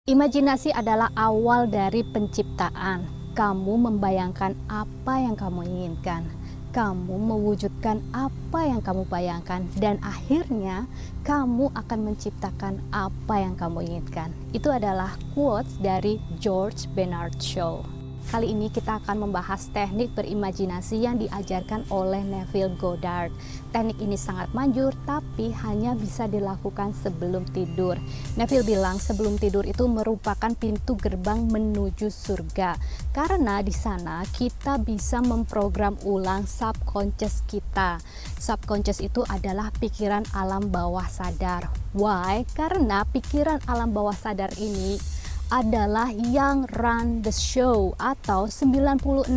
Imajinasi adalah awal dari penciptaan. Kamu membayangkan apa yang kamu inginkan. Kamu mewujudkan apa yang kamu bayangkan, dan akhirnya kamu akan menciptakan apa yang kamu inginkan. Itu adalah quotes dari George Bernard Shaw. Kali ini kita akan membahas teknik berimajinasi yang diajarkan oleh Neville Goddard. Teknik ini sangat manjur, tapi hanya bisa dilakukan sebelum tidur. Neville bilang sebelum tidur itu merupakan pintu gerbang menuju surga. Karena di sana kita bisa memprogram ulang subconscious kita. Subconscious itu adalah pikiran alam bawah sadar. Why? Karena pikiran alam bawah sadar ini adalah yang run the show, atau 96%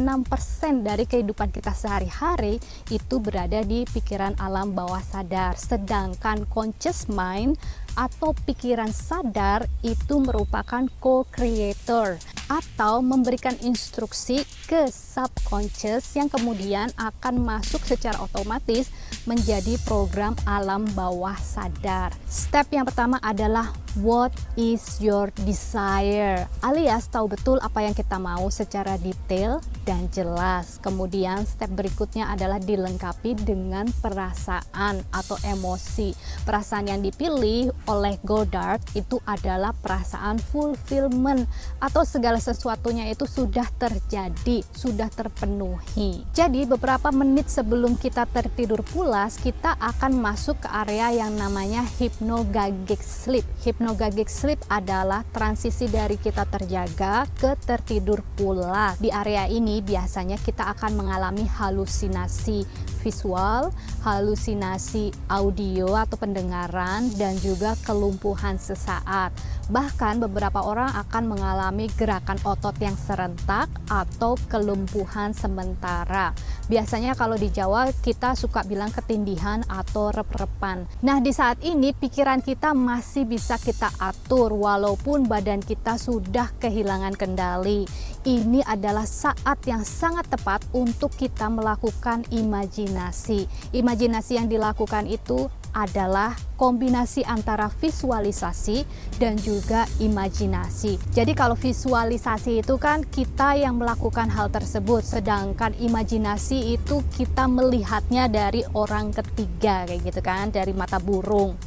dari kehidupan kita sehari-hari itu berada di pikiran alam bawah sadar. Sedangkan conscious mind atau pikiran sadar itu merupakan co-creator atau memberikan instruksi ke subconscious yang kemudian akan masuk secara otomatis menjadi program alam bawah sadar. Step yang pertama adalah what is your desire, alias tahu betul apa yang kita mau secara detail dan jelas. Kemudian step berikutnya adalah dilengkapi dengan perasaan atau emosi. Perasaan yang dipilih oleh Goddard itu adalah perasaan fulfillment, atau segala sesuatunya itu sudah terjadi, sudah terpenuhi. Jadi beberapa menit sebelum kita tertidur pulas, kita akan masuk ke area yang namanya hypnagogic sleep. Hypnagogic sleep adalah transisi dari kita terjaga ke tertidur pulas. Di area ini biasanya kita akan mengalami halusinasi visual, halusinasi audio atau pendengaran, dan juga kelumpuhan sesaat. Bahkan beberapa orang akan mengalami gerakan otot yang serentak atau kelumpuhan sementara. Biasanya kalau di Jawa kita suka bilang ketindihan atau rep-repan. Nah, di saat ini pikiran kita masih bisa kita atur walaupun badan kita sudah kehilangan kendali. Ini adalah saat yang sangat tepat untuk kita melakukan imajinasi. Imajinasi yang dilakukan itu adalah kombinasi antara visualisasi dan juga imajinasi. Jadi kalau visualisasi itu kan kita yang melakukan hal tersebut, sedangkan imajinasi itu kita melihatnya dari orang ketiga, kayak gitu kan, dari mata burung.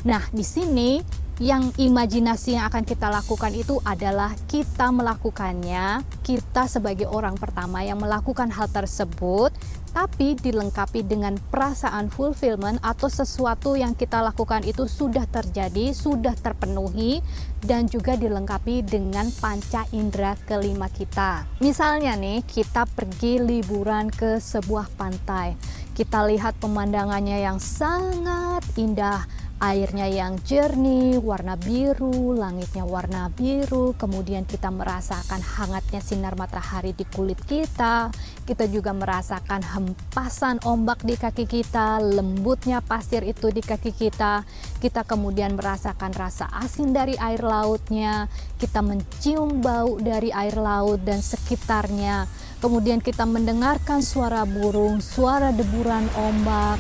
Nah, di sini yang imajinasi yang akan kita lakukan itu adalah kita melakukannya, kita sebagai orang pertama yang melakukan hal tersebut, tapi dilengkapi dengan perasaan fulfillment atau sesuatu yang kita lakukan itu sudah terjadi, sudah terpenuhi, dan juga dilengkapi dengan panca indera kelima kita. Misalnya nih, kita pergi liburan ke sebuah pantai, kita lihat pemandangannya yang sangat indah, airnya yang jernih, warna biru, langitnya warna biru, kemudian kita merasakan hangatnya sinar matahari di kulit kita, kita juga merasakan hempasan ombak di kaki kita, lembutnya pasir itu di kaki kita, kita kemudian merasakan rasa asin dari air lautnya, kita mencium bau dari air laut dan sekitarnya, kemudian kita mendengarkan suara burung, suara deburan ombak.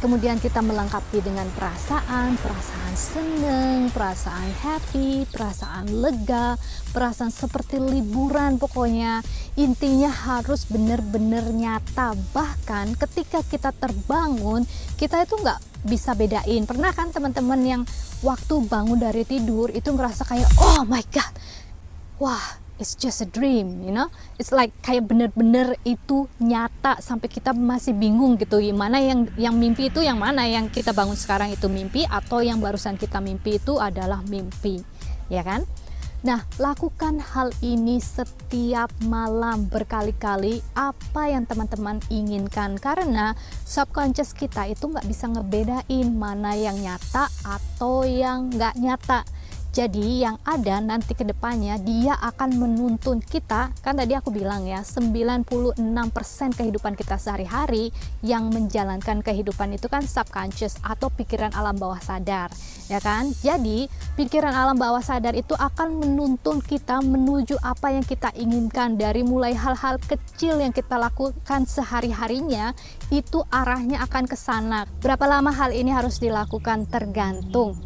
Kemudian kita melengkapi dengan perasaan seneng, perasaan happy, perasaan lega, perasaan seperti liburan. Pokoknya intinya harus benar-benar nyata. Bahkan ketika kita terbangun, kita itu nggak bisa bedain. Pernah kan teman-teman yang waktu bangun dari tidur itu ngerasa kayak, oh my god, wah, it's just a dream, you know, it's like kayak bener-bener itu nyata sampai kita masih bingung gitu, gimana yang mimpi itu yang mana, yang kita bangun sekarang itu mimpi atau yang barusan kita mimpi itu adalah mimpi, ya kan? Nah, lakukan hal ini setiap malam berkali-kali apa yang teman-teman inginkan, karena subconscious kita itu nggak bisa ngebedain mana yang nyata atau yang nggak nyata. Jadi yang ada nanti ke depannya dia akan menuntun kita, kan tadi aku bilang ya 96% kehidupan kita sehari-hari yang menjalankan kehidupan itu kan subconscious atau pikiran alam bawah sadar, ya kan? Jadi pikiran alam bawah sadar itu akan menuntun kita menuju apa yang kita inginkan, dari mulai hal-hal kecil yang kita lakukan sehari-harinya itu arahnya akan ke sana. Berapa lama hal ini harus dilakukan tergantung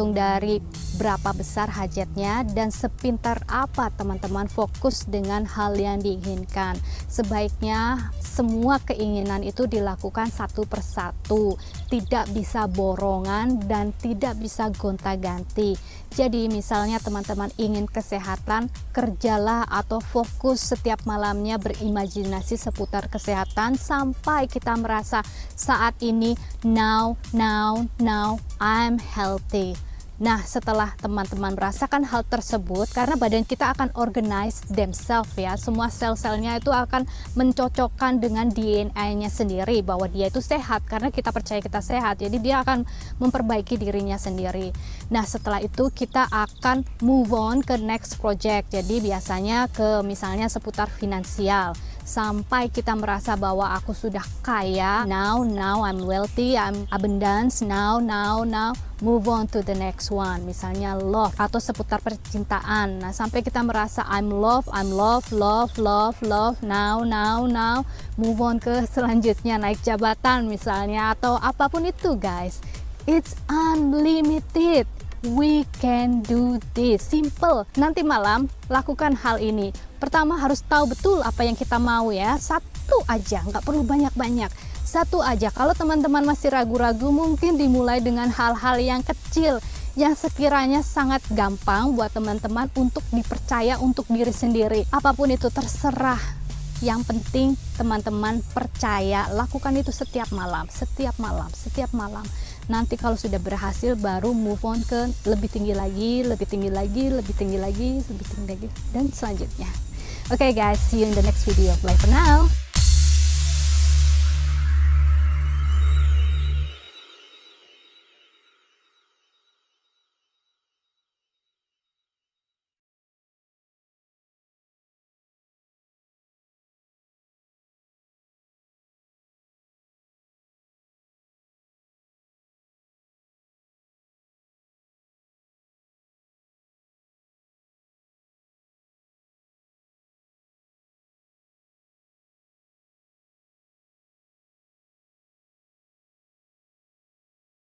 dari berapa besar hajatnya dan sepintar apa teman-teman fokus dengan hal yang diinginkan. Sebaiknya semua keinginan itu dilakukan satu persatu, tidak bisa borongan dan tidak bisa gonta-ganti. Jadi misalnya teman-teman ingin kesehatan, kerjalah atau fokus setiap malamnya berimajinasi seputar kesehatan sampai kita merasa saat ini now I'm healthy. Nah, setelah teman-teman merasakan hal tersebut, karena badan kita akan organize themselves ya, semua sel-selnya itu akan mencocokkan dengan DNA-nya sendiri bahwa dia itu sehat, karena kita percaya kita sehat, jadi dia akan memperbaiki dirinya sendiri. Nah, setelah itu kita akan move on ke next project, jadi biasanya ke misalnya seputar finansial, sampai kita merasa bahwa aku sudah kaya, now I'm wealthy, I'm abundance, now move on to the next one, misalnya love atau seputar percintaan. Nah, sampai kita merasa I'm love, now move on ke selanjutnya, naik jabatan misalnya, atau apapun itu guys. It's unlimited, we can do this, simple. Nanti malam lakukan hal ini. Pertama harus tahu betul apa yang kita mau ya, satu aja, nggak perlu banyak-banyak, satu aja. Kalau teman-teman masih ragu-ragu, mungkin dimulai dengan hal-hal yang kecil yang sekiranya sangat gampang buat teman-teman untuk dipercaya untuk diri sendiri. Apapun itu terserah, yang penting teman-teman percaya, lakukan itu setiap malam. Nanti kalau sudah berhasil baru move on ke lebih tinggi lagi, dan selanjutnya. Okay guys, see you in the next video. Bye for now.